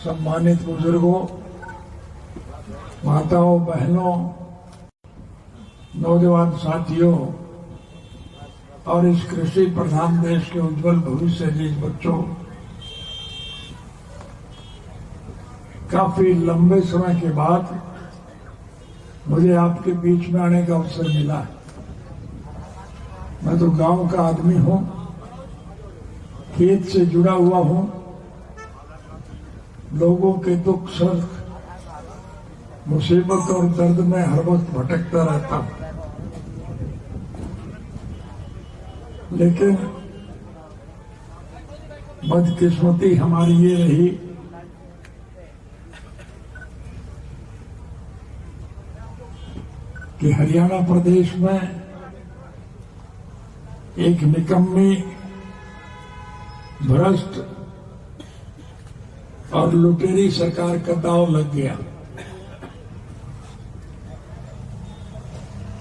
सम्मानित बुजुर्गों, माताओं, बहनों, नौजवान साथियों और इस कृषि प्रधान देश के उज्जवल भविष्य के बच्चों, काफी लंबे समय के बाद मुझे आपके बीच में आने का अवसर मिला है। मैं तो गांव का आदमी हूं, खेत से जुड़ा हुआ हूं, लोगों के दुख सुख, मुसीबत और दर्द में हर वक्त भटकता रहता हूं। लेकिन बदकिस्मती हमारी ये रही कि हरियाणा प्रदेश में एक निकम्मी, भ्रष्ट और लुटेरी सरकार का दांव लग गया।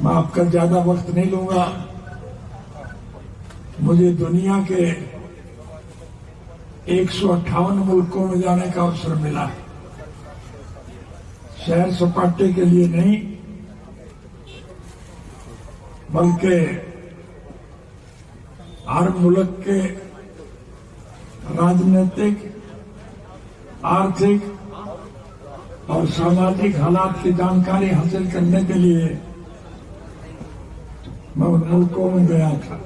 मैं आपका ज्यादा वक्त नहीं लूंगा। मुझे दुनिया के 158 मुल्कों में जाने का अवसर मिला है। सैर सपाटे के लिए नहीं, बल्कि हर मुल्क के राजनीतिक, आर्थिक और सामाजिक हालात की जानकारी हासिल करने के लिए मैं उन मुल्कों में गया था।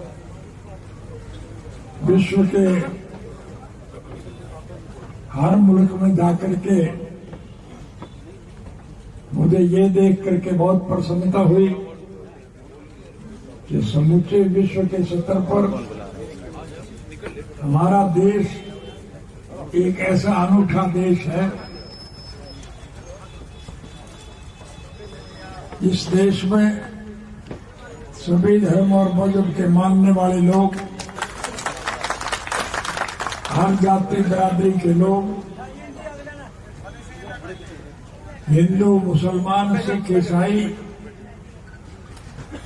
विश्व के हर मुल्क में जाकर के मुझे ये देख करके बहुत प्रसन्नता हुई कि समूचे विश्व के स्तर पर हमारा देश एक ऐसा अनूठा देश है। इस देश में सभी धर्म और मजहब के मानने वाले लोग, हर जाति बिरादरी के लोग, हिंदू, मुसलमान, सिख, ईसाई,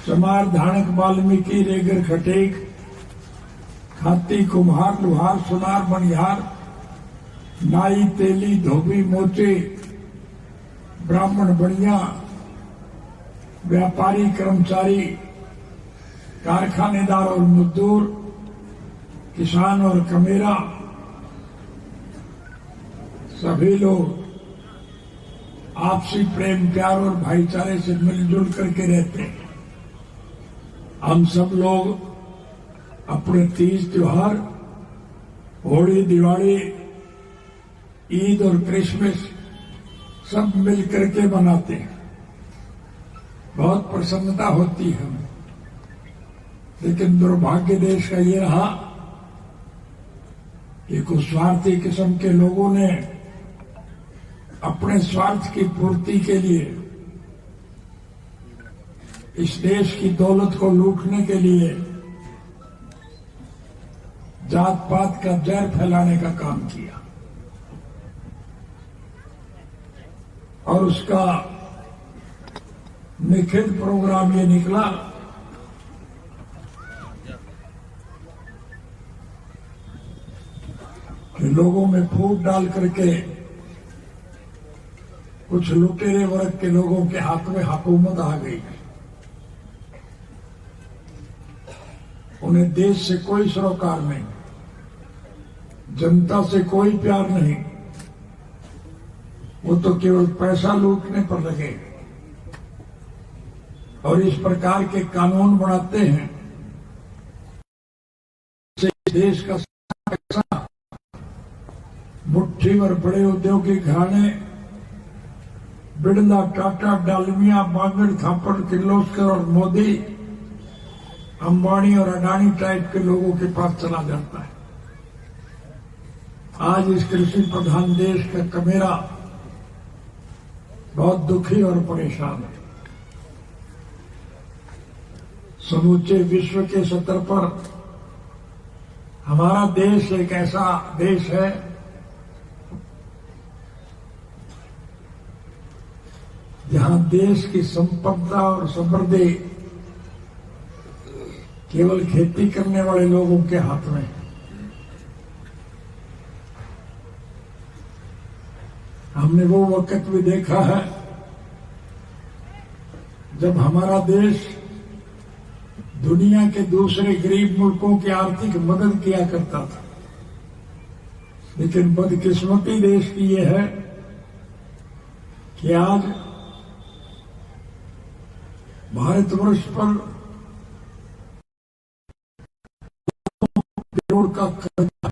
चमार, धाणक, वाल्मीकि, रेगर, खटेक, खाती, कुम्हार, लुहार, सुनार, बनिहार, नाई, तेली, धोबी, मोचे, ब्राह्मण, बनिया, व्यापारी, कर्मचारी, कारखानेदार और मजदूर, किसान और कमेरा, सभी लोग आपसी प्रेम, प्यार और भाईचारे से मिलजुल करके रहते हैं। हम सब लोग अपने तीज त्योहार, होली, दिवाली, ईद और क्रिसमस सब मिल करके मनाते हैं। बहुत प्रसन्नता होती है हमें। लेकिन दुर्भाग्य देश का ये रहा कि कुछ स्वार्थी किस्म के लोगों ने अपने स्वार्थ की पूर्ति के लिए, इस देश की दौलत को लूटने के लिए जात पात का जहर फैलाने का काम किया और उसका निखिल प्रोग्राम ये निकला कि लोगों में फूट डाल करके कुछ लुटेरे वर्ग के लोगों के हाथ में हुकूमत आ गई। उन्हें देश से कोई सरोकार नहीं, जनता से कोई प्यार नहीं, वो तो केवल पैसा लूटने पर लगे और इस प्रकार के कानून बनाते हैं देश का पैसा मुट्ठी भर बड़े औद्योगिक घराने, बिड़ला, टाटा, डालमिया, बांगड़, थापड़, किर्लोस्कर और मोदी, अंबानी और अडानी टाइप के लोगों के पास चला जाता है। आज इस कृषि प्रधान देश का कमेरा बहुत दुखी और परेशान है। समूचे विश्व के स्तर पर हमारा देश एक ऐसा देश है जहां देश की संपदा और समृद्धि केवल खेती करने वाले लोगों के हाथ में है। हमने वो वक्त भी देखा है जब हमारा देश दुनिया के दूसरे गरीब मुल्कों की आर्थिक मदद किया करता था, लेकिन बदकिस्मती देश की यह है कि आज भारतवर्ष पर करोड़ का कर्जा।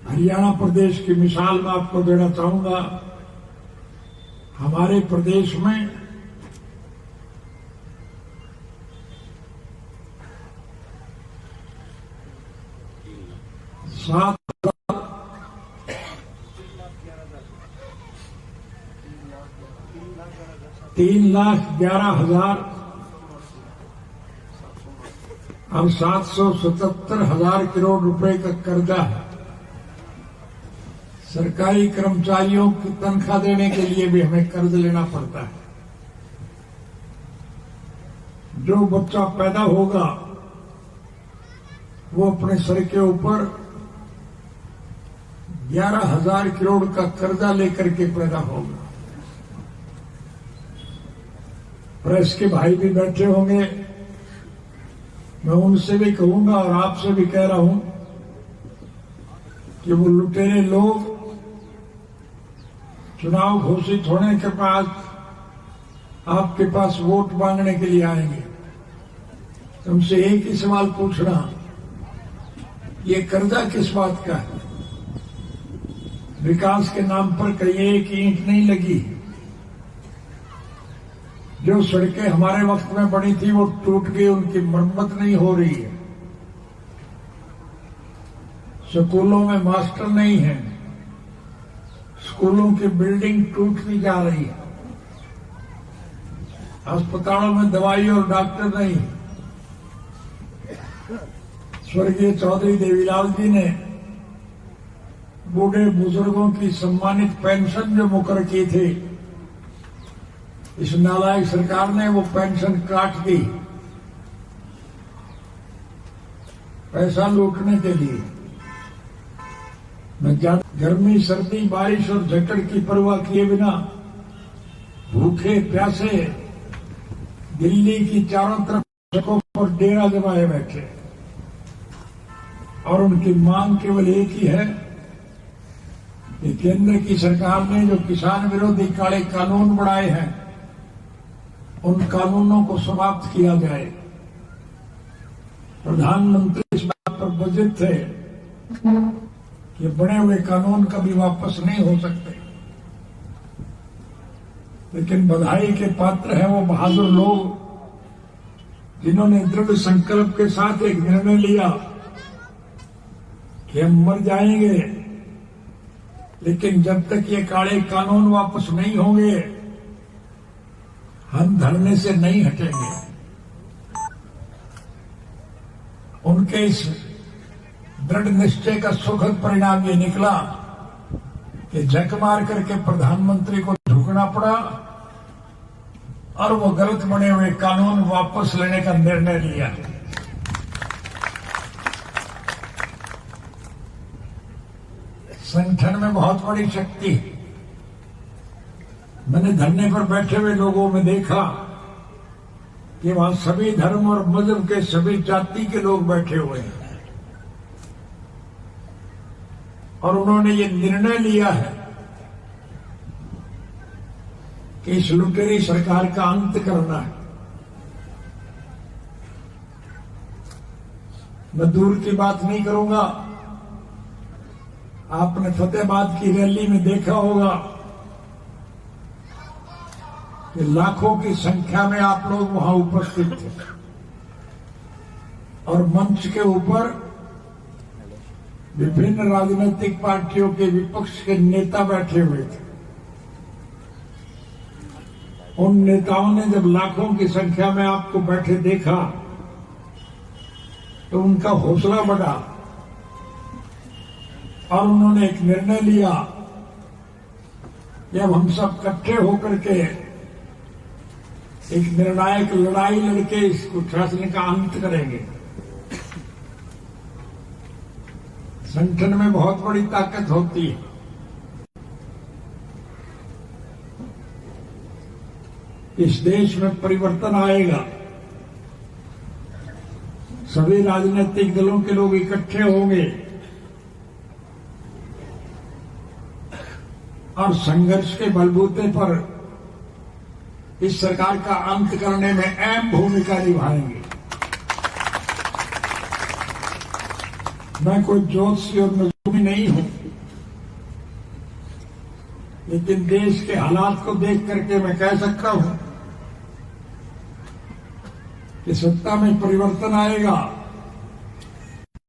हरियाणा प्रदेश की मिसाल मैं आपको देना चाहूंगा। हमारे प्रदेश में सात 3,11,000 और 777,000 करोड़ रुपए का कर्जा है। सरकारी कर्मचारियों की तनख्वाह देने के लिए भी हमें कर्ज लेना पड़ता है। जो बच्चा पैदा होगा वो अपने सर के ऊपर 11,000 करोड़ का कर्जा लेकर के पैदा होगा। प्रेस के भाई भी बैठे होंगे, मैं उनसे भी कहूंगा और आपसे भी कह रहा हूं कि वो लुटेरे लोग चुनाव घोषित होने के बाद आपके पास वोट मांगने के लिए आएंगे। तुमसे एक ही सवाल पूछना, ये कर्जा किस बात का है? विकास के नाम पर कहीं एक ईंट नहीं लगी। जो सड़कें हमारे वक्त में बनी थी वो टूट गई, उनकी मरम्मत नहीं हो रही है। स्कूलों में मास्टर नहीं है, स्कूलों की बिल्डिंग टूटती जा रही है। अस्पतालों में दवाई और डॉक्टर नहीं। स्वर्गीय चौधरी देवीलाल जी ने बूढ़े बुजुर्गों की सम्मानित पेंशन जो मुकर की थी, इस नालायक सरकार ने वो पेंशन काट दी पैसा लूटने के लिए। मैं गर्मी सर्दी बारिश और झकड़ की परवाह किए बिना भूखे प्यासे दिल्ली की चारों तरफ सड़कों पर डेरा जमाए बैठे, और उनकी मांग केवल एक ही है कि केंद्र की सरकार ने जो किसान विरोधी काले कानून बनाए हैं उन कानूनों को समाप्त किया जाए। प्रधानमंत्री इस बात पर बजट थे कि बने हुए कानून कभी वापस नहीं हो सकते, लेकिन बधाई के पात्र हैं वो बहादुर लोग जिन्होंने दृढ़ संकल्प के साथ एक निर्णय लिया कि हम मर जाएंगे, लेकिन जब तक ये काले कानून वापस नहीं होंगे हम धरने से नहीं हटेंगे। उनके इस दृढ़ निश्चय का सुखद परिणाम ये निकला कि झक मार करके प्रधानमंत्री को झुकना पड़ा और वो गलत बने हुए कानून वापस लेने का निर्णय लिया। संगठन में बहुत बड़ी शक्ति है। मैंने धरने पर बैठे हुए लोगों में देखा कि वहां सभी धर्म और मजहब के सभी जाति के लोग बैठे हुए हैं, और उन्होंने ये निर्णय लिया है कि इस लुटेरी सरकार का अंत करना है। मैं दूर की बात नहीं करूंगा, आपने फतेहाबाद की रैली में देखा होगा कि लाखों की संख्या में आप लोग वहां उपस्थित थे, और मंच के ऊपर विभिन्न राजनीतिक पार्टियों के विपक्ष के नेता बैठे हुए थे। उन नेताओं ने जब लाखों की संख्या में आपको बैठे देखा तो उनका हौसला बढ़ा और उन्होंने एक निर्णय लिया कि अब हम सब इकट्ठे होकर के एक निर्णायक लड़ाई लड़के इस कुशासन का अंत करेंगे। संगठन में बहुत बड़ी ताकत होती है। इस देश में परिवर्तन आएगा, सभी राजनीतिक दलों के लोग इकट्ठे होंगे और संघर्ष के बलबूते पर इस सरकार का अंत करने में अहम भूमिका निभाएंगे। मैं कोई ज्योतिषी और नजूमी नहीं हूं, लेकिन देश के हालात को देख करके मैं कह सकता हूं कि सत्ता में परिवर्तन आएगा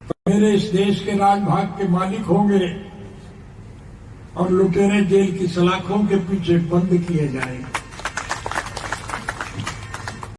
तो मेरे इस देश के राजभाग के मालिक होंगे और लुटेरे जेल की सलाखों के पीछे बंद किए जाएंगे।